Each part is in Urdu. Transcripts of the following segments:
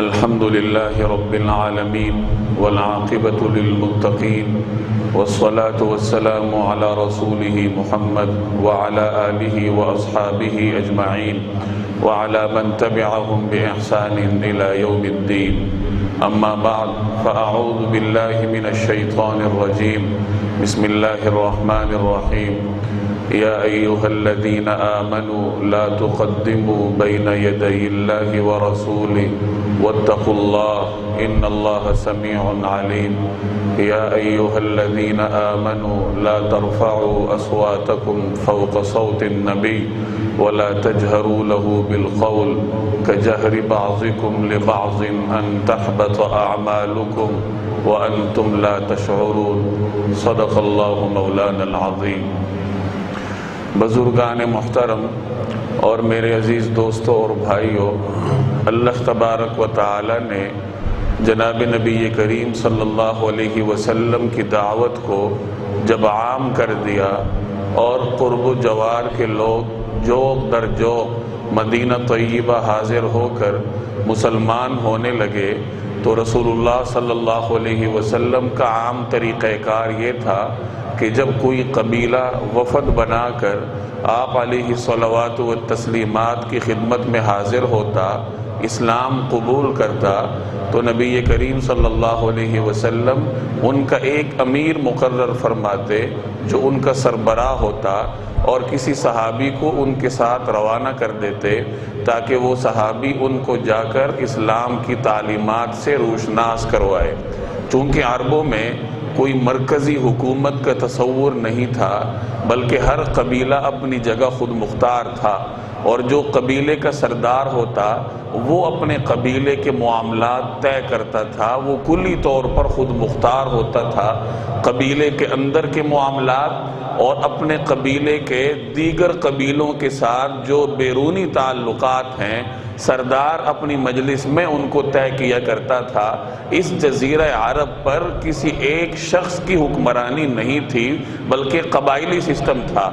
الحمد لله رب العالمين والعاقبة للمتقين والصلاة والسلام على رسوله محمد وعلى آله وأصحابه أجمعين وعلى من تبعهم بإحسان إلى يوم الدين. أما بعد فأعوذ بالله من الشيطان الرجيم. بسم الله الرحمن الرحيم. يا أيها الذين آمنوا لا تقدموا بين يدي الله ورسوله واتقوا الله إن الله سميع عليم. يا أيها الذين آمنوا لا ترفعوا أصواتكم فوق صوت النبي ولا تجهروا له بالقول كجهر بعضكم لبعض أن تحبط أعمالكم وأنتم لا تشعرون. صدق الله مولانا العظيم. بزرگان محترم اور میرے عزیز دوستوں اور بھائیوں، اللہ تبارک و تعالی نے جناب نبی کریم صلی اللہ علیہ وسلم کی دعوت کو جب عام کر دیا اور قرب و جوار کے لوگ جوق در جوق مدینہ طیبہ حاضر ہو کر مسلمان ہونے لگے تو رسول اللہ صلی اللہ علیہ وسلم کا عام طریقہ کار یہ تھا کہ جب کوئی قبیلہ وفد بنا کر آپ علیہ الصلوات والتسلیمات کی خدمت میں حاضر ہوتا، اسلام قبول کرتا، تو نبی کریم صلی اللہ علیہ وسلم ان کا ایک امیر مقرر فرماتے جو ان کا سربراہ ہوتا اور کسی صحابی کو ان کے ساتھ روانہ کر دیتے تاکہ وہ صحابی ان کو جا کر اسلام کی تعلیمات سے روشناس کروائے. چونکہ عربوں میں کوئی مرکزی حکومت کا تصور نہیں تھا، بلکہ ہر قبیلہ اپنی جگہ خود مختار تھا، اور جو قبیلے کا سردار ہوتا وہ اپنے قبیلے کے معاملات طے کرتا تھا. وہ کلی طور پر خود مختار ہوتا تھا. قبیلے کے اندر کے معاملات اور اپنے قبیلے کے دیگر قبیلوں کے ساتھ جو بیرونی تعلقات ہیں سردار اپنی مجلس میں ان کو طے کیا کرتا تھا. اس جزیرہ عرب پر کسی ایک شخص کی حکمرانی نہیں تھی بلکہ قبائلی سسٹم تھا.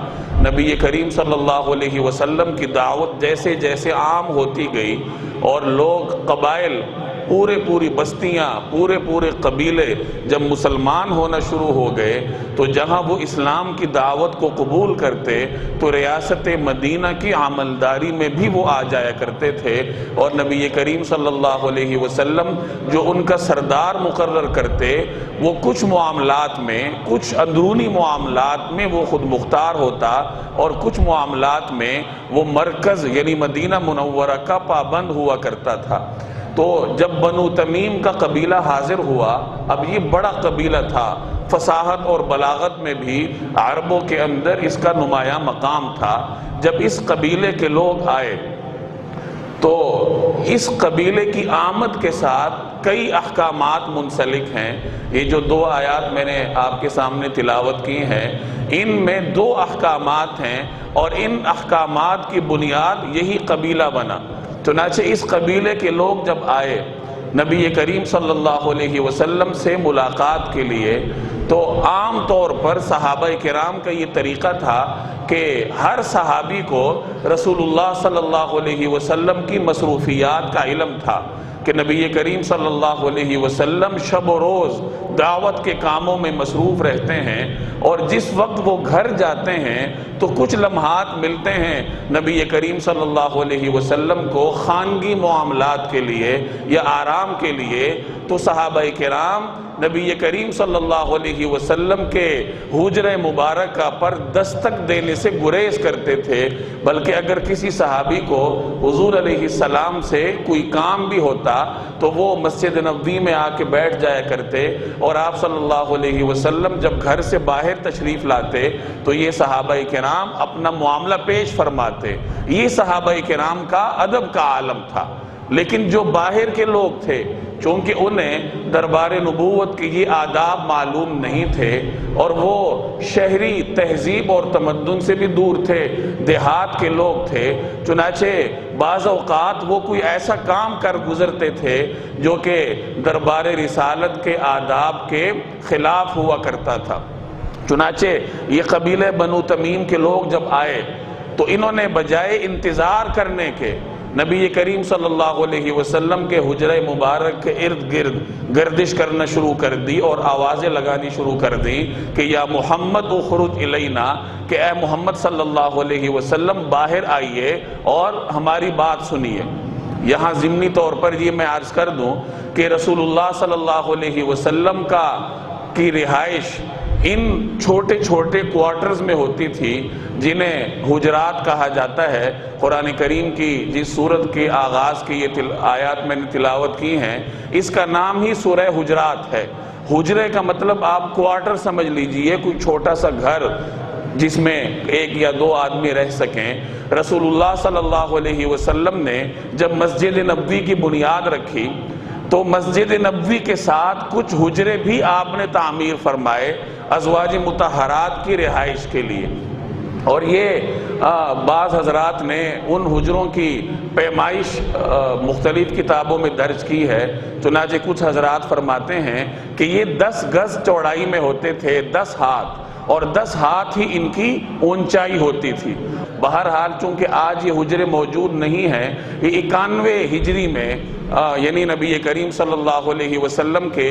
نبی کریم صلی اللہ علیہ وسلم کی دعوت جیسے جیسے عام ہوتی گئی اور لوگ قبائل پوری بستیاں پورے قبیلے جب مسلمان ہونا شروع ہو گئے تو جہاں وہ اسلام کی دعوت کو قبول کرتے تو ریاست مدینہ کی عملداری میں بھی وہ آ جایا کرتے تھے، اور نبی کریم صلی اللہ علیہ وسلم جو ان کا سردار مقرر کرتے وہ کچھ معاملات میں، کچھ اندرونی معاملات میں وہ خود مختار ہوتا اور کچھ معاملات میں وہ مرکز یعنی مدینہ منورہ کا پابند ہوا کرتا تھا. تو جب بنو تمیم کا قبیلہ حاضر ہوا، اب یہ بڑا قبیلہ تھا، فصاحت اور بلاغت میں بھی عربوں کے اندر اس کا نمایاں مقام تھا. جب اس قبیلے کے لوگ آئے تو اس قبیلے کی آمد کے ساتھ کئی احکامات منسلک ہیں. یہ جو دو آیات میں نے آپ کے سامنے تلاوت کی ہیں ان میں دو احکامات ہیں اور ان احکامات کی بنیاد یہی قبیلہ بنا. چنانچہ اس قبیلے کے لوگ جب آئے نبی کریم صلی اللہ علیہ وسلم سے ملاقات کے لیے تو عام طور پر صحابہ کرام کا یہ طریقہ تھا کہ ہر صحابی کو رسول اللہ صلی اللہ علیہ وسلم کی مصروفیات کا علم تھا کہ نبی کریم صلی اللہ علیہ وسلم شب و روز دعوت کے کاموں میں مصروف رہتے ہیں، اور جس وقت وہ گھر جاتے ہیں تو کچھ لمحات ملتے ہیں نبی کریم صلی اللہ علیہ وسلم کو خانگی معاملات کے لیے یا آرام کے لیے. تو صحابہ کرام نبی کریم صلی اللہ علیہ وسلم کے حجرہ مبارکہ پر دستک دینے سے گریز کرتے تھے، بلکہ اگر کسی صحابی کو حضور علیہ السلام سے کوئی کام بھی ہوتا تو وہ مسجد نبوی میں آ کے بیٹھ جایا کرتے، اور آپ صلی اللہ علیہ وسلم جب گھر سے باہر تشریف لاتے تو یہ صحابہ کرام اپنا معاملہ پیش فرماتے. یہ صحابہ کرام کا ادب کا عالم تھا. لیکن جو باہر کے لوگ تھے چونکہ انہیں دربار نبوت کے یہ آداب معلوم نہیں تھے اور وہ شہری تہذیب اور تمدن سے بھی دور تھے، دیہات کے لوگ تھے، چنانچہ بعض اوقات وہ کوئی ایسا کام کر گزرتے تھے جو کہ دربار رسالت کے آداب کے خلاف ہوا کرتا تھا. چنانچہ یہ قبیلہ بنو تمیم کے لوگ جب آئے تو انہوں نے بجائے انتظار کرنے کے نبی کریم صلی اللہ علیہ وسلم کے حجرہ مبارک کے ارد گرد گردش کرنا شروع کر دی اور آوازیں لگانی شروع کر دی کہ یا محمد اخرج الینا، کہ اے محمد صلی اللہ علیہ وسلم باہر آئیے اور ہماری بات سنیے۔ یہاں ضمنی طور پر یہ میں عرض کر دوں کہ رسول اللہ صلی اللہ علیہ وسلم کی رہائش ان چھوٹے چھوٹے کوارٹرز میں ہوتی تھی جنہیں حجرات کہا جاتا ہے۔ قرآن کریم کی جس سورت کے آغاز کی یہ آیات میں نے تلاوت کی ہیں، اس کا نام ہی سورہ حجرات ہے۔ حجرے کا مطلب آپ کوارٹر سمجھ لیجئے، کوئی چھوٹا سا گھر جس میں ایک یا دو آدمی رہ سکیں۔ رسول اللہ صلی اللہ علیہ وسلم نے جب مسجد نبوی کی بنیاد رکھی تو مسجد نبوی کے ساتھ کچھ حجرے بھی آپ نے تعمیر فرمائے ازواج مطہرات کی رہائش کے لیے، اور یہ بعض حضرات نے ان حجروں کی پیمائش مختلف کتابوں میں درج کی ہے۔ چنانچہ کچھ حضرات فرماتے ہیں کہ یہ 10 گز چوڑائی میں ہوتے تھے، 10 ہاتھ، اور 10 ہاتھ ہی ان کی اونچائی ہوتی تھی۔ بہرحال چونکہ آج یہ حجرے موجود نہیں ہیں، یہ 91 ہجری میں یعنی نبی کریم صلی اللہ علیہ وسلم کے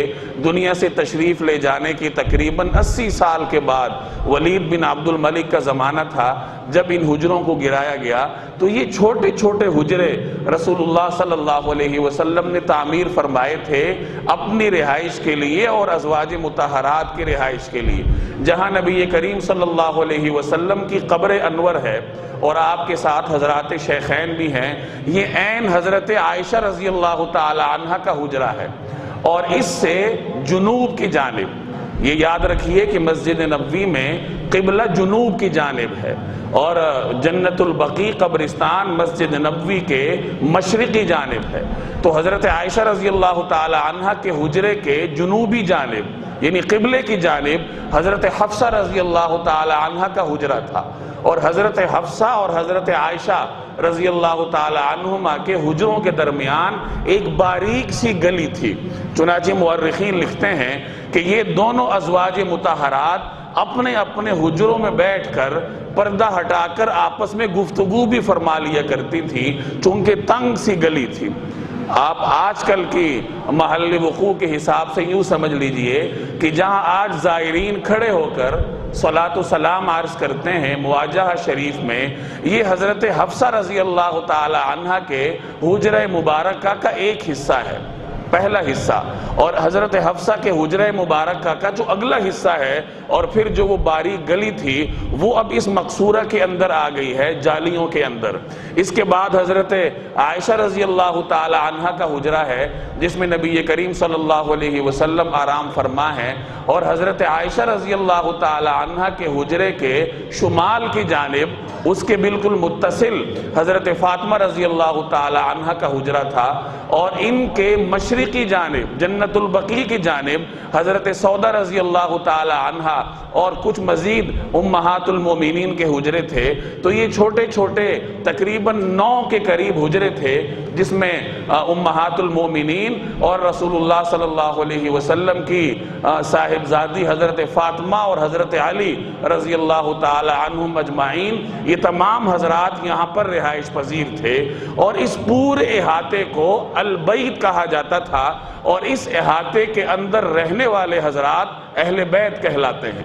دنیا سے تشریف لے جانے کی تقریباً 80 سال کے بعد ولید بن عبد الملک کا زمانہ تھا جب ان حجروں کو گرایا گیا۔ تو یہ چھوٹے چھوٹے حجرے رسول اللہ صلی اللہ علیہ وسلم نے تعمیر فرمائے تھے اپنی رہائش کے لیے اور ازواج مطہرات کی رہائش کے لیے۔ جہاں نبی کریم صلی اللہ علیہ وسلم کی قبر انور ہے اور آپ کے ساتھ حضرات شیخین بھی ہیں، یہ عین حضرت عائشہ رضی اللہ تعالی عنہ کا حجرہ ہے، اور اس سے جنوب کی جانب، یہ یاد رکھیے کہ مسجد نبوی میں قبلہ جنوب کی جانب ہے، اور جنت البقیع قبرستان مسجد نبوی کے مشرقی جانب ہے۔ تو حضرت عائشہ رضی اللہ تعالی عنہ کے حجرے کے جنوبی جانب یعنی قبلے کی جانب حضرت حفصہ رضی اللہ تعالی عنہ کا حجرہ تھا، اور حضرت حفصہ اور حضرت عائشہ رضی اللہ تعالی عنہما کے حجروں کے درمیان ایک باریک سی گلی تھی۔ چنانچہ مورخین لکھتے ہیں کہ یہ دونوں ازواج مطہرات اپنے اپنے حجروں میں بیٹھ کر پردہ ہٹا کر آپس میں گفتگو بھی فرما لیا کرتی تھی، چونکہ تنگ سی گلی تھی۔ آپ آج کل کی محل وقوع کے حساب سے یوں سمجھ لیجئے کہ جہاں آج زائرین کھڑے ہو کر صلاۃ و سلام عرض کرتے ہیں مواجہہ شریف میں، یہ حضرت حفصہ رضی اللہ تعالی عنہ کے حجرہ مبارکہ کا ایک حصہ ہے، پہلا حصہ، اور حضرت حفصہ کے حجرہ مبارکہ کا جو اگلا حصہ ہے، اور پھر جو وہ باریک گلی تھی وہ اب اس مقصورہ کے اندر آ گئی ہے، جالیوں کے اندر۔ اس کے بعد حضرت عائشہ رضی اللہ تعالی عنہ کا حجرہ ہے جس میں نبی کریم صلی اللہ علیہ وسلم آرام فرما ہے، اور حضرت عائشہ رضی اللہ تعالی عنہ کے حجرے کے شمال کی جانب اس کے بالکل متصل حضرت فاطمہ رضی اللہ تعالی عنہ کا حجرہ تھا، اور ان کے مشرقی جانب جنت البقیع کی جانب حضرت سودہ رضی اللہ تعالی عنہ اور کچھ مزید امہات المومنین کے حجرے تھے۔ تو یہ چھوٹے چھوٹے تقریباً 9 کے قریب حجرے تھے جس میں امہات المومنین اور رسول اللہ صلی اللہ علیہ وسلم کی صاحبزادی حضرت فاطمہ اور حضرت علی رضی اللہ تعالی عنہم اجمعین، یہ تمام حضرات یہاں پر رہائش پذیر تھے، اور اس پورے احاطے کو البیت کہا جاتا تھا، اور اس احاطے کے اندر رہنے والے حضرات اہل بیت کہلاتے ہیں۔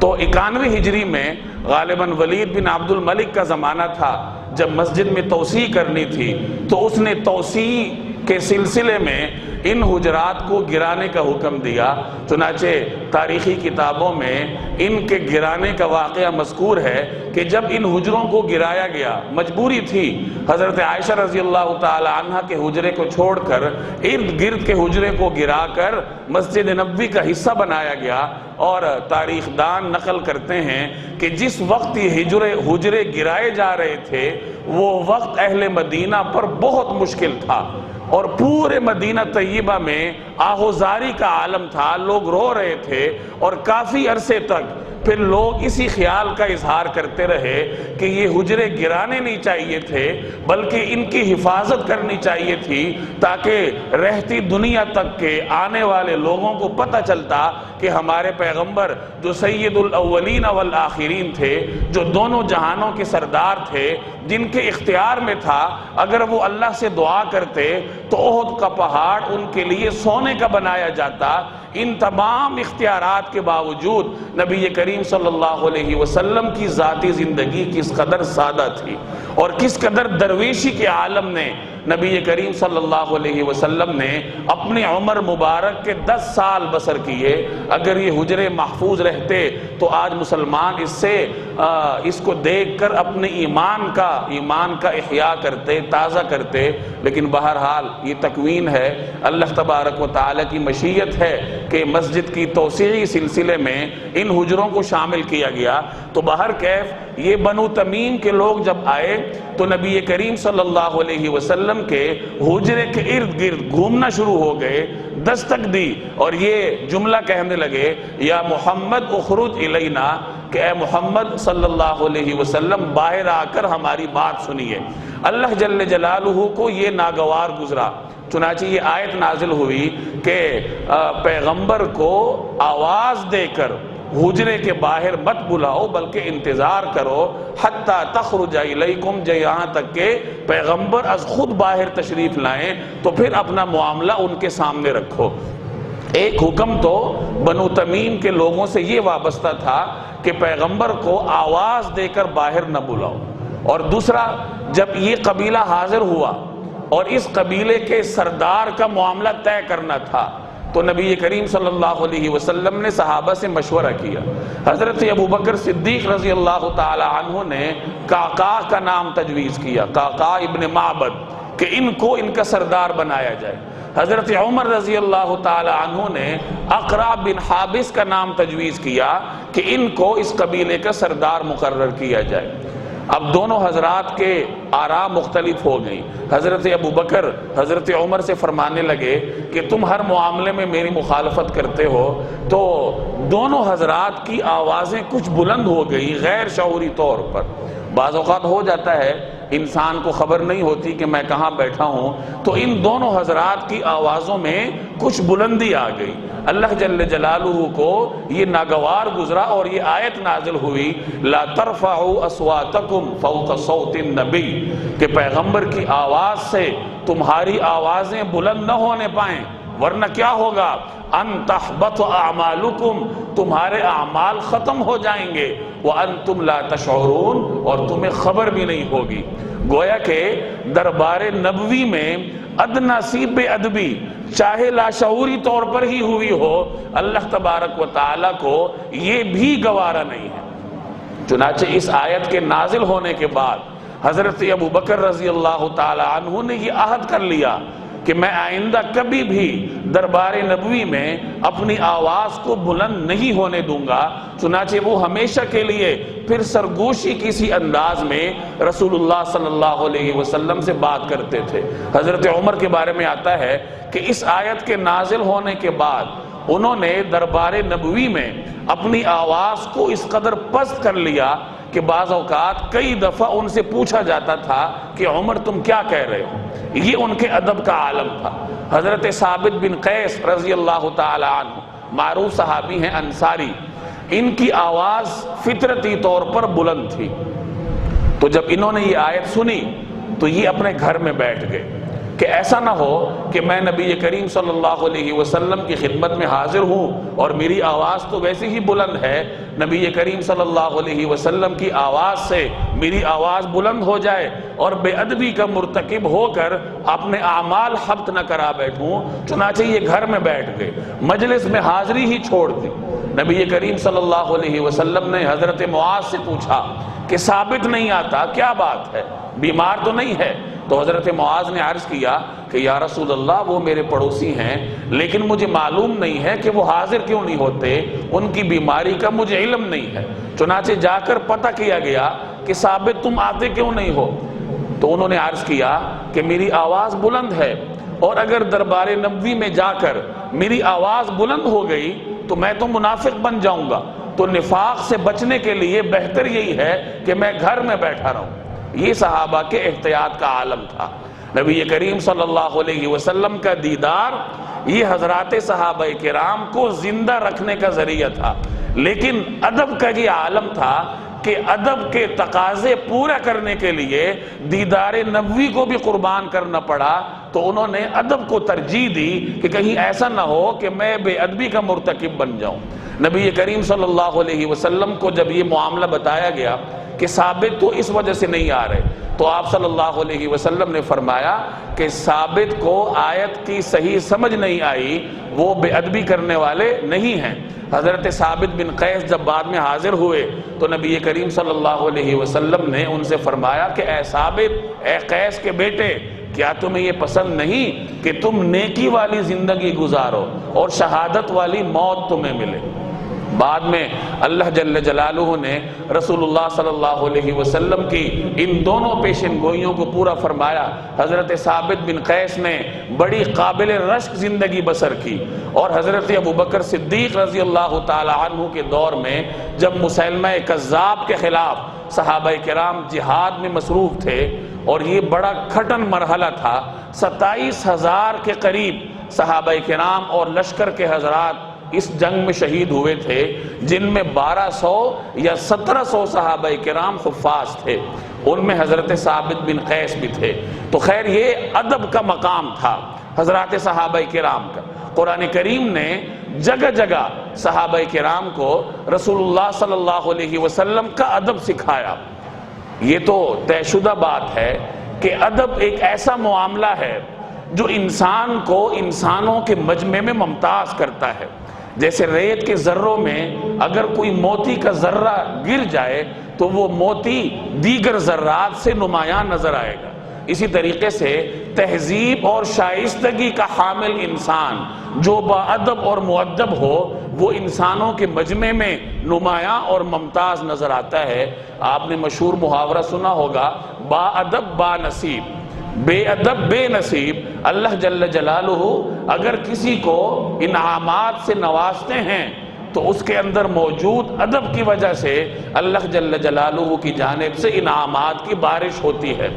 تو 91 ہجری میں غالباً ولید بن عبد الملک کا زمانہ تھا جب مسجد میں توسیع کرنی تھی، تو اس نے توسیع کے سلسلے میں ان حجرات کو گرانے کا حکم دیا۔ چنانچہ تاریخی کتابوں میں ان کے گرانے کا واقعہ مذکور ہے کہ جب ان حجروں کو گرایا گیا، مجبوری تھی، حضرت عائشہ رضی اللہ تعالی عنہ کے حجرے کو چھوڑ کر ارد گرد کے حجرے کو گرا کر مسجد نبوی کا حصہ بنایا گیا، اور تاریخ دان نقل کرتے ہیں کہ جس وقت یہ حجرے گرائے جا رہے تھے وہ وقت اہل مدینہ پر بہت مشکل تھا، اور پورے مدینہ طیبہ میں آہوزاری کا عالم تھا، لوگ رو رہے تھے، اور کافی عرصے تک پھر لوگ اسی خیال کا اظہار کرتے رہے کہ یہ حجرے گرانے نہیں چاہیے تھے بلکہ ان کی حفاظت کرنی چاہیے تھی تاکہ رہتی دنیا تک کے آنے والے لوگوں کو پتہ چلتا کہ ہمارے پیغمبر جو سید الاولین والآخرین تھے، جو دونوں جہانوں کے سردار تھے، جن کے اختیار میں تھا اگر وہ اللہ سے دعا کرتے تو احد کا پہاڑ ان کے لیے سونے کا بنایا جاتا۔ ان تمام اختیارات کے باوجود نبی کریم صلی اللہ علیہ وسلم کی ذاتی زندگی کس قدر سادہ تھی اور کس قدر درویشی کے عالم نے نبی کریم صلی اللہ علیہ وسلم نے اپنی عمر مبارک کے 10 سال بسر کیے۔ اگر یہ حجرے محفوظ رہتے تو آج مسلمان اس کو دیکھ کر اپنے ایمان کا احیاء کرتے، تازہ کرتے، لیکن بہرحال یہ تکوین ہے، اللہ تبارک و تعالی کی مشیت ہے کہ مسجد کی توسیعی سلسلے میں ان حجروں کو شامل کیا گیا۔ تو بہرکیف یہ بنو تمیم کے لوگ جب آئے تو نبی کریم صلی اللہ علیہ وسلم کے حجرے کے ارد گرد گھومنا شروع ہو گئے، دستک دی اور یہ جملہ کہنے لگے، یا محمد اخرج الینا، کہ اے محمد صلی اللہ علیہ وسلم باہر آ کر ہماری بات سنیے۔ اللہ جل جلالہ کو یہ ناگوار گزرا، چنانچہ یہ آیت نازل ہوئی کہ پیغمبر کو آواز دے کر حجرے کے باہر مت بلاؤ بلکہ انتظار کرو حتی تخرج الیکم، یہاں تک کہ پیغمبر از خود باہر تشریف لائیں تو پھر اپنا معاملہ ان کے سامنے رکھو۔ ایک حکم تو بنو تمیم کے لوگوں سے یہ وابستہ تھا کہ پیغمبر کو آواز دے کر باہر نہ بلاؤ، اور دوسرا جب یہ قبیلہ حاضر ہوا اور اس قبیلے کے سردار کا معاملہ طے کرنا تھا تو نبی کریم صلی اللہ علیہ وسلم نے صحابہ سے مشورہ کیا۔ حضرت ابوبکر صدیق رضی اللہ تعالی عنہ نے قعقاع کا نام تجویز کیا، قعقاع ابن معبد، کہ ان کو ان کا سردار بنایا جائے۔ حضرت عمر رضی اللہ تعالی عنہ نے اقرع بن حابس کا نام تجویز کیا کہ ان کو اس قبیلے کا سردار مقرر کیا جائے۔ اب دونوں حضرات کے آراء مختلف ہو گئی۔ حضرت ابوبکر حضرت عمر سے فرمانے لگے کہ تم ہر معاملے میں میری مخالفت کرتے ہو، تو دونوں حضرات کی آوازیں کچھ بلند ہو گئی غیر شعوری طور پر۔ بعض اوقات ہو جاتا ہے انسان کو خبر نہیں ہوتی کہ میں کہاں بیٹھا ہوں، تو ان دونوں حضرات کی آوازوں میں کچھ بلندی آ گئی۔ اللہ جل جلالہ کو یہ ناگوار گزرا اور یہ آیت نازل ہوئی، لا ترفعوا اصواتکم فوق صوت النبی، کہ پیغمبر کی آواز سے تمہاری آوازیں بلند نہ ہونے پائیں، ورنہ کیا ہوگا، ان تحبط اعمالکم، تمہارے اعمال ختم ہو جائیں گے، وانتم لا تشعرون، اور تمہیں خبر بھی نہیں ہوگی۔ گویا کہ دربار نبوی میں ادنا سی بے ادبی چاہے لاشعوری طور پر ہی ہوئی ہو، اللہ تبارک و تعالیٰ کو یہ بھی گوارا نہیں ہے۔ چنانچہ اس آیت کے نازل ہونے کے بعد حضرت ابوبکر رضی اللہ تعالی عنہ نے یہ عہد کر لیا کہ میں آئندہ کبھی بھی دربار نبوی میں اپنی آواز کو بلند نہیں ہونے دوں گا۔ چنانچہ وہ ہمیشہ کے لیے پھر سرگوشی کسی انداز میں رسول اللہ صلی اللہ علیہ وسلم سے بات کرتے تھے۔ حضرت عمر کے بارے میں آتا ہے کہ اس آیت کے نازل ہونے کے بعد انہوں نے دربار نبوی میں اپنی آواز کو اس قدر پست کر لیا کہ بعض اوقات کئی دفعہ ان سے پوچھا جاتا تھا کہ عمر تم کیا کہہ رہے ہو۔ یہ ان کے ادب کا عالم تھا۔ حضرت ثابت بن قیس رضی اللہ تعالی عنہ معروف صحابی ہیں، انصاری، ان کی آواز فطرتی طور پر بلند تھی۔ تو جب انہوں نے یہ آیت سنی تو یہ اپنے گھر میں بیٹھ گئے کہ ایسا نہ ہو کہ میں نبی کریم صلی اللہ علیہ وسلم کی خدمت میں حاضر ہوں اور میری آواز تو ویسے ہی بلند ہے، نبی کریم صلی اللہ علیہ وسلم کی آواز سے میری آواز بلند ہو جائے اور بے ادبی کا مرتکب ہو کر اپنے اعمال حبط نہ کرا بیٹھوں۔ چنانچہ یہ گھر میں بیٹھ گئے، مجلس میں حاضری ہی چھوڑ دی۔ نبی کریم صلی اللہ علیہ وسلم نے حضرت معاذ سے پوچھا کہ ثابت نہیں آتا، کیا بات ہے، بیمار تو نہیں ہے؟ تو حضرت معاذ نے عرض کیا کہ یا رسول اللہ وہ میرے پڑوسی ہیں، لیکن مجھے معلوم نہیں ہے کہ وہ حاضر کیوں نہیں ہوتے، ان کی بیماری کا مجھے علم نہیں ہے۔ چنانچہ جا کر پتہ کیا گیا کہ ثابت تم آتے کیوں نہیں ہو؟ تو انہوں نے عرض کیا کہ میری آواز بلند ہے، اور اگر دربار نبوی میں جا کر میری آواز بلند ہو گئی تو میں تو منافق بن جاؤں گا۔ تو نفاق سے بچنے کے لیے بہتر یہی ہے کہ میں گھر میں بیٹھا رہوں۔ یہ صحابہ کے احتیاط کا عالم تھا۔ نبی کریم صلی اللہ علیہ وسلم کا دیدار یہ حضرات صحابہ کرام کو زندہ رکھنے کا ذریعہ تھا، لیکن ادب کا یہ عالم تھا کہ ادب کے تقاضے پورا کرنے کے لیے دیدار نبوی کو بھی قربان کرنا پڑا، تو انہوں نے ادب کو ترجیح دی کہ کہیں ایسا نہ ہو کہ میں بے ادبی کا مرتکب بن جاؤں۔ نبی کریم صلی اللہ علیہ وسلم کو جب یہ معاملہ بتایا گیا کہ ثابت تو اس وجہ سے نہیں آ رہے، تو آپ صلی اللہ علیہ وسلم نے فرمایا کہ ثابت کو آیت کی صحیح سمجھ نہیں آئی، وہ بے ادبی کرنے والے نہیں ہیں۔ حضرت ثابت بن قیس جب بعد میں حاضر ہوئے تو نبی کریم صلی اللہ علیہ وسلم نے ان سے فرمایا کہ اے ثابت، اے قیس کے بیٹے، کیا تمہیں یہ پسند نہیں کہ تم نیکی والی زندگی گزارو اور شہادت والی موت تمہیں ملے؟ بعد میں اللہ جل جلالہ نے رسول اللہ صلی اللہ علیہ وسلم کی ان دونوں پیشن گوئیوں کو پورا فرمایا۔ حضرت ثابت بن قیس نے بڑی قابل رشک زندگی بسر کی، اور حضرت ابوبکر صدیق رضی اللہ تعالی عنہ کے دور میں جب مسیلمہ کذاب کے خلاف صحابہ کرام جہاد میں مصروف تھے، اور یہ بڑا کھٹن مرحلہ تھا، 27,000 کے قریب صحابہ کرام اور لشکر کے حضرات اس جنگ میں شہید ہوئے تھے، جن میں 1200 یا 1700 صحابہ کرام حفاظ تھے، ان میں حضرت ثابت بن قیس بھی تھے۔ تو خیر یہ ادب کا مقام تھا حضرات صحابہ کرام کا۔ قرآن کریم نے جگہ جگہ صحابہ کرام کو رسول اللہ صلی اللہ علیہ وسلم کا ادب سکھایا۔ یہ تو طے شدہ بات ہے کہ ادب ایک ایسا معاملہ ہے جو انسان کو انسانوں کے مجمع میں ممتاز کرتا ہے۔ جیسے ریت کے ذروں میں اگر کوئی موتی کا ذرہ گر جائے تو وہ موتی دیگر ذرات سے نمایاں نظر آئے گا، اسی طریقے سے تہذیب اور شائستگی کا حامل انسان جو باادب اور مؤدب ہو وہ انسانوں کے مجمع میں نمایاں اور ممتاز نظر آتا ہے۔ آپ نے مشہور محاورہ سنا ہوگا، با ادب با نصیب، بے ادب بے نصیب۔ اللہ جل جلالہ اگر کسی کو انعامات سے نوازتے ہیں تو اس کے اندر موجود ادب کی وجہ سے اللہ جل جلالہ کی جانب سے انعامات کی بارش ہوتی ہے۔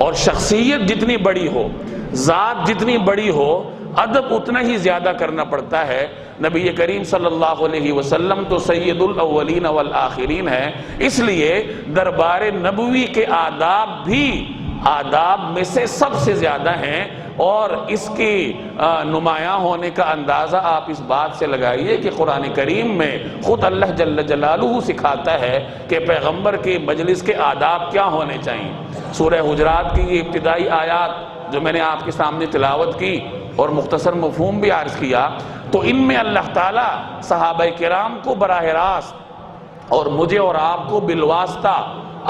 اور شخصیت جتنی بڑی ہو، ذات جتنی بڑی ہو، ادب اتنا ہی زیادہ کرنا پڑتا ہے۔ نبی کریم صلی اللہ علیہ وسلم تو سید الاولین والآخرین ہیں، اس لیے دربار نبوی کے آداب بھی آداب میں سے سب سے زیادہ ہیں، اور اس کی نمایاں ہونے کا اندازہ آپ اس بات سے لگائیے کہ قرآن کریم میں خود اللہ جل جلالہ سکھاتا ہے کہ پیغمبر کی مجلس کے آداب کیا ہونے چاہیے۔ سورہ حجرات کی یہ ابتدائی آیات جو میں نے آپ کے سامنے تلاوت کی اور مختصر مفہوم بھی عرض کیا، تو ان میں اللہ تعالیٰ صحابہ کرام کو براہ راست اور مجھے اور آپ کو بالواسطہ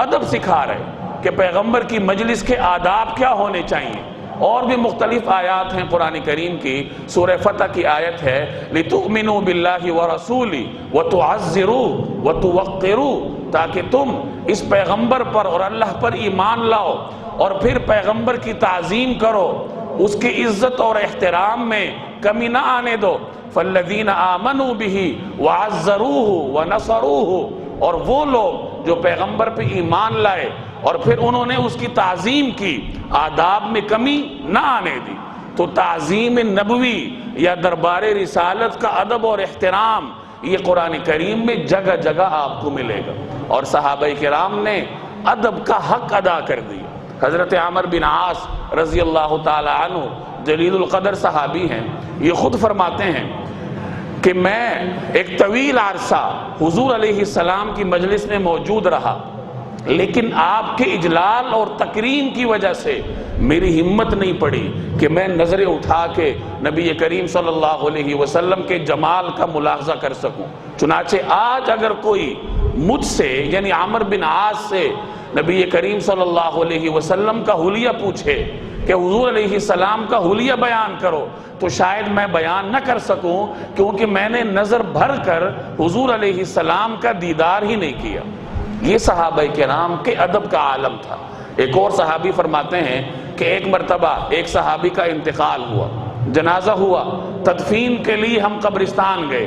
ادب سکھا رہے کہ پیغمبر کی مجلس کے آداب کیا ہونے چاہیے۔ اور بھی مختلف آیات ہیں قرآن کریم کی۔ سورہ فتح کی آیت ہے لِتُؤْمِنُوا بِاللَّهِ وَرَسُولِهِ وَتُعَزِّرُوا وَتُوَقِّرُوا، تاکہ تم اس پیغمبر پر اور اللہ پر ایمان لاؤ اور پھر پیغمبر کی تعظیم کرو، اس کی عزت اور احترام میں کمی نہ آنے دو۔ فَالَّذِينَ آمَنُوا بِهِ وَعَزَّرُوهُ وَنَصَرُوهُ، اور وہ لوگ جو پیغمبر پہ ایمان لائے اور پھر انہوں نے اس کی تعظیم کی، آداب میں کمی نہ آنے دی۔ تو تعظیم نبوی یا دربار رسالت کا ادب اور احترام یہ قرآن کریم میں جگہ جگہ آپ کو ملے گا، اور صحابہ کرام نے ادب کا حق ادا کر دیا۔ حضرت عمر بن عاص رضی اللہ تعالی عنہ جلیل القدر صحابی ہیں، یہ خود فرماتے ہیں کہ میں ایک طویل عرصہ حضور علیہ السلام کی مجلس میں موجود رہا، لیکن آپ کے اجلال اور تکریم کی وجہ سے میری ہمت نہیں پڑی کہ میں نظریں اٹھا کے نبی کریم صلی اللہ علیہ وسلم کے جمال کا ملاحظہ کر سکوں۔ چنانچہ آج اگر کوئی مجھ سے یعنی عمر بن عاص سے نبی کریم صلی اللہ علیہ وسلم کا حلیہ پوچھے کہ حضور علیہ السلام کا حلیہ بیان کرو، تو شاید میں بیان نہ کر سکوں، کیونکہ میں نے نظر بھر کر حضور علیہ السلام کا دیدار ہی نہیں کیا۔ یہ صحابہ کرام کے ادب کا عالم تھا۔ ایک اور صحابی فرماتے ہیں کہ ایک مرتبہ ایک صحابی کا انتقال ہوا، جنازہ ہوا، تدفین کے لیے ہم قبرستان گئے،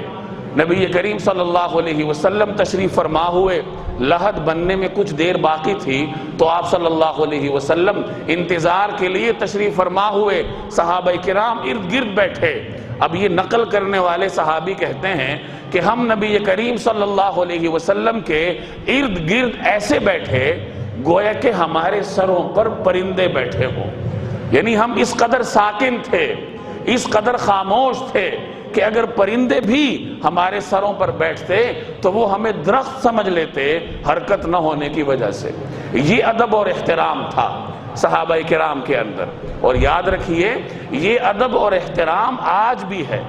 نبی کریم صلی اللہ علیہ وسلم تشریف فرما ہوئے، لحد بننے میں کچھ دیر باقی تھی تو آپ صلی اللہ علیہ وسلم انتظار کے لیے تشریف فرما ہوئے، صحابہ کرام ارد گرد بیٹھے۔ اب یہ نقل کرنے والے صحابی کہتے ہیں کہ ہم نبی کریم صلی اللہ علیہ وسلم کے ارد گرد ایسے بیٹھے گویا کہ ہمارے سروں پر پرندے بیٹھے ہوں، یعنی ہم اس قدر ساکن تھے، اس قدر خاموش تھے کہ اگر پرندے بھی ہمارے سروں پر بیٹھتے تو وہ ہمیں درخت سمجھ لیتے حرکت نہ ہونے کی وجہ سے۔ یہ ادب اور احترام تھا صحابہ کرام کے اندر، اور یاد رکھیے یہ ادب اور احترام آج بھی ہے۔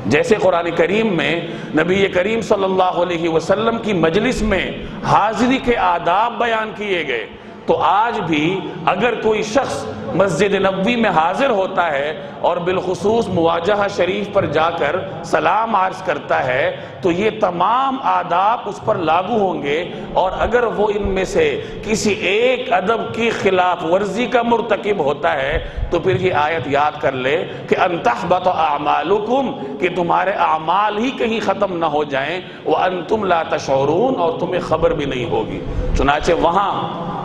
جیسے قرآن کریم میں نبی کریم صلی اللہ علیہ وسلم کی مجلس میں حاضری کے آداب بیان کیے گئے، تو آج بھی اگر کوئی شخص مسجد نبوی میں حاضر ہوتا ہے اور بالخصوص مواجہہ شریف پر جا کر سلام عرض کرتا ہے تو یہ تمام آداب اس پر لاگو ہوں گے، اور اگر وہ ان میں سے کسی ایک ادب کی خلاف ورزی کا مرتکب ہوتا ہے تو پھر یہ آیت یاد کر لے کہ ان تحبط اعمالکم، کہ تمہارے اعمال ہی کہیں ختم نہ ہو جائیں، وانتم لا تشعرون، اور تمہیں خبر بھی نہیں ہوگی۔ چنانچہ وہاں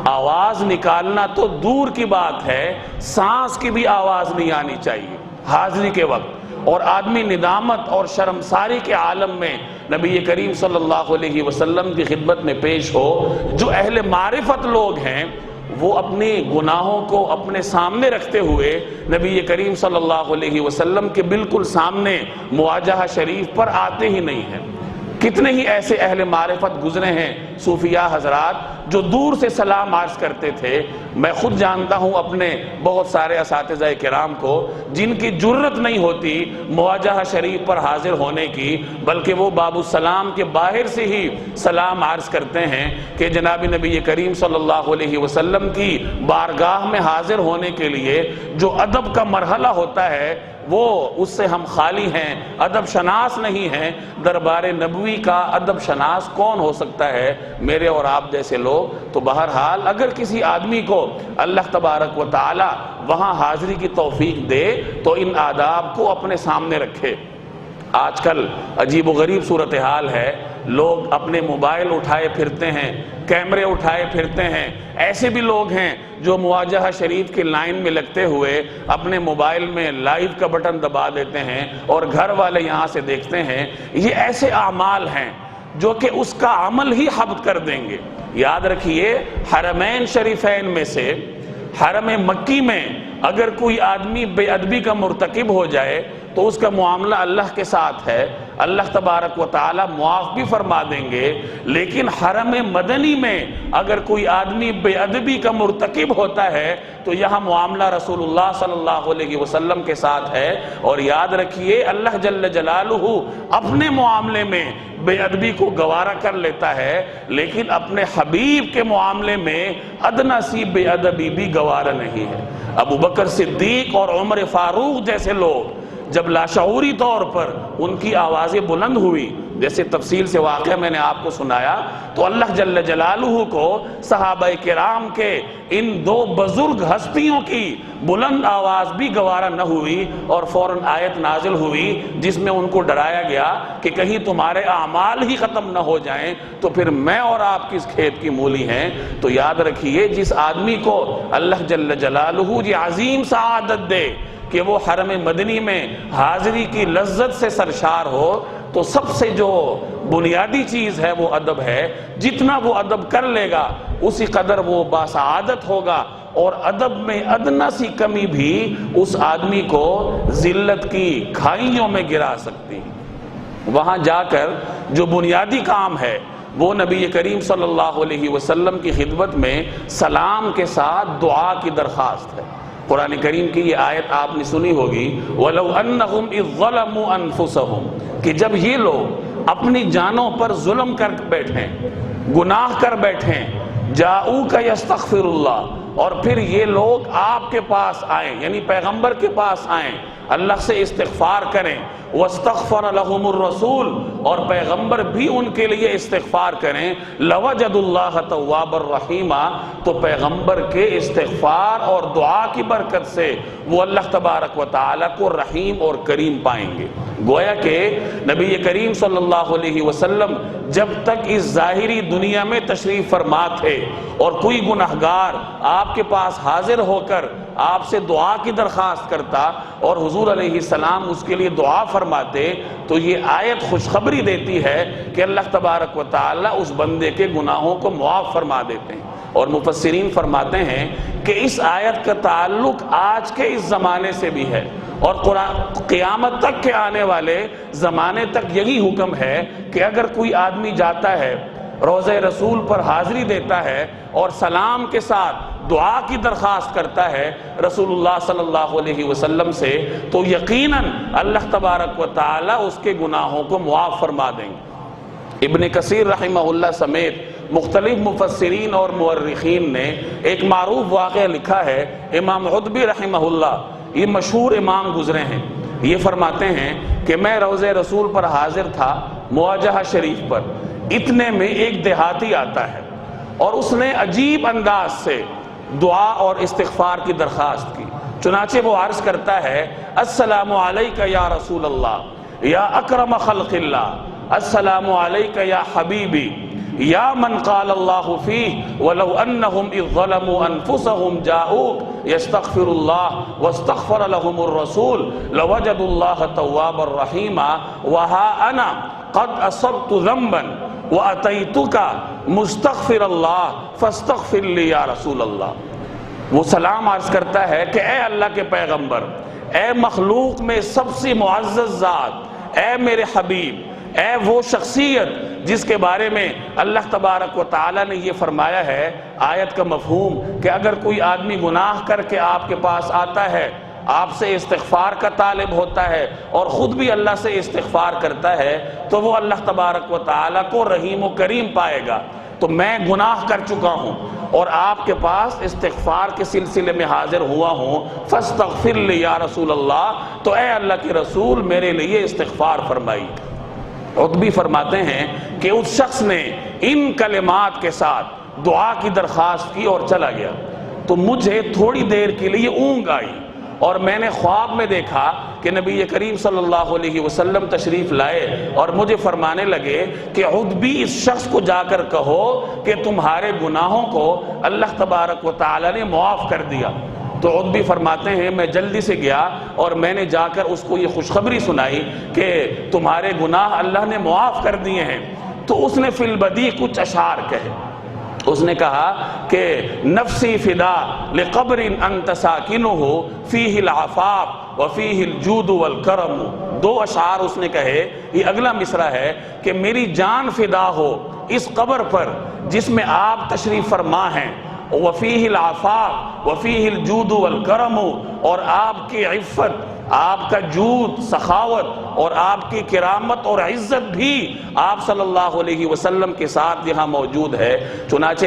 آواز نکالنا تو دور کی بات ہے، سانس کی بھی آواز نہیں آنی چاہیے حاضری کے وقت، اور آدمی ندامت اور شرمساری کے عالم میں نبی کریم صلی اللہ علیہ وسلم کی خدمت میں پیش ہو۔ جو اہل معرفت لوگ ہیں وہ اپنے گناہوں کو اپنے سامنے رکھتے ہوئے نبی کریم صلی اللہ علیہ وسلم کے بالکل سامنے مواجہہ شریف پر آتے ہی نہیں ہیں۔ کتنے ہی ایسے اہل معرفت گزرے ہیں صوفیاء حضرات جو دور سے سلام عرض کرتے تھے۔ میں خود جانتا ہوں اپنے بہت سارے اساتذہ کرام کو جن کی جرت نہیں ہوتی مواجہہ شریف پر حاضر ہونے کی، بلکہ وہ باب السلام کے باہر سے ہی سلام عرض کرتے ہیں کہ جناب نبی کریم صلی اللہ علیہ وسلم کی بارگاہ میں حاضر ہونے کے لیے جو ادب کا مرحلہ ہوتا ہے وہ اس سے ہم خالی ہیں، ادب شناس نہیں ہیں۔ دربار نبوی کا ادب شناس کون ہو سکتا ہے؟ میرے اور آپ جیسے لوگ۔ تو بہرحال اگر کسی آدمی کو اللہ تبارک و تعالی وہاں حاضری کی توفیق دے تو ان آداب کو اپنے سامنے رکھے۔ آج کل عجیب و غریب صورتحال ہے، لوگ اپنے موبائل اٹھائے پھرتے ہیں، کیمرے اٹھائے پھرتے ہیں۔ ایسے بھی لوگ ہیں جو مواجہہ شریف کی لائن میں لگتے ہوئے اپنے موبائل میں لائیو کا بٹن دبا دیتے ہیں اور گھر والے یہاں سے دیکھتے ہیں۔ یہ ایسے اعمال ہیں جو کہ اس کا عمل ہی حبط کر دیں گے۔ یاد رکھیے حرمین شریفین میں سے حرم مکی میں اگر کوئی آدمی بے ادبی کا مرتکب ہو جائے تو اس کا معاملہ اللہ کے ساتھ ہے، اللہ تبارک و تعالی معاف بھی فرما دیں گے۔ لیکن حرم مدنی میں اگر کوئی آدمی بے ادبی کا مرتکب ہوتا ہے تو یہاں معاملہ رسول اللہ صلی اللہ علیہ وسلم کے ساتھ ہے۔ اور یاد رکھیے اللہ جل جلالہ اپنے معاملے میں بے ادبی کو گوارا کر لیتا ہے، لیکن اپنے حبیب کے معاملے میں ادنا سی بے ادبی بھی گوارا نہیں ہے۔ ابو بکر صدیق اور عمر فاروق جیسے لوگ جب لاشعوری طور پر ان کی آوازیں بلند ہوئی، جیسے تفصیل سے واقعہ میں نے آپ کو سنایا، تو اللہ جل جلالہ کو صحابہ کرام کے ان دو بزرگ ہستیوں کی بلند آواز بھی گوارا نہ ہوئی، اور فوراً آیت نازل ہوئی جس میں ان کو ڈرایا گیا کہ کہیں تمہارے اعمال ہی ختم نہ ہو جائیں تو پھر میں اور آپ کس کھیت کی مولی ہیں۔ تو یاد رکھیے جس آدمی کو اللہ جل جلالہ یہ عظیم سعادت دے کہ وہ حرم مدنی میں حاضری کی لذت سے سرشار ہو، تو سب سے جو بنیادی چیز ہے وہ ادب ہے۔ جتنا وہ ادب کر لے گا اسی قدر وہ باسعادت ہوگا، اور ادب میں ادنا سی کمی بھی اس آدمی کو ذلت کی کھائیوں میں گرا سکتی ہے۔ وہاں جا کر جو بنیادی کام ہے وہ نبی کریم صلی اللہ علیہ وسلم کی خدمت میں سلام کے ساتھ دعا کی درخواست ہے۔ قرآن کریم کی یہ آیت آپ نے سنی ہوگی، وَلَوْ أَنَّهُمْ إِذْ ظَلَمُوا أَنفُسَهُمْ، کہ جب یہ لوگ اپنی جانوں پر ظلم کر بیٹھیں، گناہ کر بیٹھیں، جَاءُوكَ يَسْتَغْفِرُ اللَّهُ، اور پھر یہ لوگ آپ کے پاس آئیں، یعنی پیغمبر کے پاس آئیں، اللہ سے استغفار کریں، واستغفر لهم الرسول، اور پیغمبر بھی ان کے لیے استغفار کریں، لوجدوا اللہ توابا رحیما، تو پیغمبر کے استغفار اور دعا کی برکت سے وہ اللہ تبارک و تعالیٰ کو رحیم اور کریم پائیں گے۔ گویا کہ نبی کریم صلی اللہ علیہ وسلم جب تک اس ظاہری دنیا میں تشریف فرما تھے اور کوئی گناہگار آپ کے پاس حاضر ہو کر آپ سے دعا کی درخواست کرتا اور حضور علیہ السلام اس کے لیے دعا فرماتے، تو یہ آیت خوشخبری دیتی ہے کہ اللہ تبارک و تعالیٰ اس بندے کے گناہوں کو معاف فرما دیتے ہیں۔ اور مفسرین فرماتے ہیں کہ اس آیت کا تعلق آج کے اس زمانے سے بھی ہے، اور قیامت تک کے آنے والے زمانے تک یہی حکم ہے کہ اگر کوئی آدمی جاتا ہے، روضہ رسول پر حاضری دیتا ہے اور سلام کے ساتھ دعا کی درخواست کرتا ہے رسول اللہ صلی اللہ علیہ وسلم سے، تو یقیناً اللہ تبارک و تعالیٰ اس کے گناہوں کو معاف فرما دیں گے۔ ابن کثیر رحمہ اللہ سمیت مختلف مفسرین اور مورخین نے ایک معروف واقعہ لکھا ہے۔ امام عتبی رحمہ اللہ، یہ مشہور امام گزرے ہیں، یہ فرماتے ہیں کہ میں روضہ رسول پر حاضر تھا مواجہہ شریف پر، اتنے میں ایک دیہاتی آتا ہے اور اس نے عجیب انداز سے دعا اور استغفار کی درخواست کی۔ چنانچہ وہ عرض کرتا ہے، السلام علیکہ یا رسول اللہ یا اکرم خلق اللہ، السلام علیکہ یا حبیبی یا من قال اللہ فیہ ولو انہم اذ ظلموا انفسہم جاؤک یستغفر اللہ واستغفر لهم الرسول لوجدوا اللہ توابا رحیما وہا انا قد اصبت ذنبا وَأَتَيْتُكَ مُسْتَغْفِرَ اللَّهِ فَاسْتَغْفِرْ لِي یا رسول اللہ۔ وہ سلام عرض کرتا ہے کہ اے اللہ کے پیغمبر، اے مخلوق میں سب سے معزز ذات، اے میرے حبیب، اے وہ شخصیت جس کے بارے میں اللہ تبارک و تعالیٰ نے یہ فرمایا ہے، آیت کا مفہوم کہ اگر کوئی آدمی گناہ کر کے آپ کے پاس آتا ہے، آپ سے استغفار کا طالب ہوتا ہے اور خود بھی اللہ سے استغفار کرتا ہے، تو وہ اللہ تبارک و تعالیٰ کو رحیم و کریم پائے گا۔ تو میں گناہ کر چکا ہوں اور آپ کے پاس استغفار کے سلسلے میں حاضر ہوا ہوں، فاستغفر لی یا رسول اللہ، تو اے اللہ کے رسول میرے لیے استغفار فرمائی۔ عتبی فرماتے ہیں کہ اس شخص نے ان کلمات کے ساتھ دعا کی درخواست کی اور چلا گیا، تو مجھے تھوڑی دیر کے لیے اونگ آئی اور میں نے خواب میں دیکھا کہ نبی کریم صلی اللہ علیہ وسلم تشریف لائے اور مجھے فرمانے لگے کہ عتبی اس شخص کو جا کر کہو کہ تمہارے گناہوں کو اللہ تبارک و تعالیٰ نے معاف کر دیا۔ تو عتبی فرماتے ہیں میں جلدی سے گیا اور میں نے جا کر اس کو یہ خوشخبری سنائی کہ تمہارے گناہ اللہ نے معاف کر دیے ہیں۔ تو اس نے فی البدیع کچھ اشعار کہے، اس نے کہا کہ نفسی فدا لقبر انت ساکنہ فیہ العفاف وفیہ الجود والکرم۔ دو اشعار اس نے کہے، یہ اگلا مصرع ہے کہ میری جان فدا ہو اس قبر پر جس میں آپ تشریف فرما ہیں، وفیہ العفاف وفیہ الجود والکرم، اور آپ کی عفت، آپ کا جود، سخاوت اور آپ کی کرامت اور عزت بھی آپ صلی اللہ علیہ وسلم کے ساتھ یہاں موجود ہے۔ چنانچہ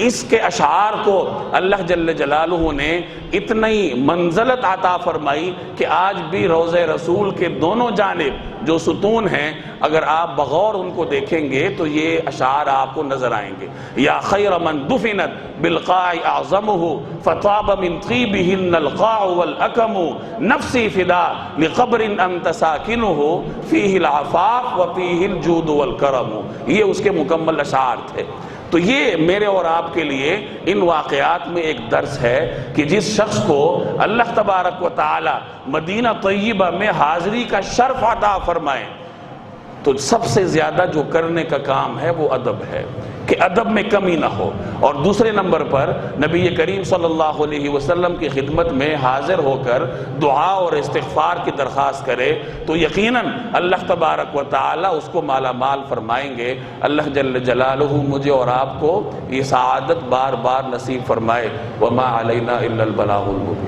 اس کے اشعار کو اللہ جل جلالہ نے اتنی منزلت عطا فرمائی کہ آج بھی روضہ رسول کے دونوں جانب جو ستون ہیں، اگر آپ بغور ان کو دیکھیں گے تو یہ اشعار آپ کو نظر آئیں گے۔ یا خیر من دفنت بالقاع اعظمہ فطاب من طیبہن القاع والاکم، نفسی فدا لقبر انت ساکنہ فیہ العفاف وفیہ الجود والکرم۔ یہ اس کے مکمل اشعار تھے۔ تو یہ میرے اور آپ کے لیے ان واقعات میں ایک درس ہے کہ جس شخص کو اللہ تبارک و تعالی مدینہ طیبہ میں حاضری کا شرف عطا فرمائے، تو سب سے زیادہ جو کرنے کا کام ہے وہ ادب ہے کہ ادب میں کمی نہ ہو، اور دوسرے نمبر پر نبی کریم صلی اللہ علیہ وسلم کی خدمت میں حاضر ہو کر دعا اور استغفار کی درخواست کرے تو یقیناً اللہ تبارک و تعالی اس کو مالا مال فرمائیں گے۔ اللہ جل جلالہ مجھے اور آپ کو یہ سعادت بار بار نصیب فرمائے۔ وما علینا الا البلاغ المبین۔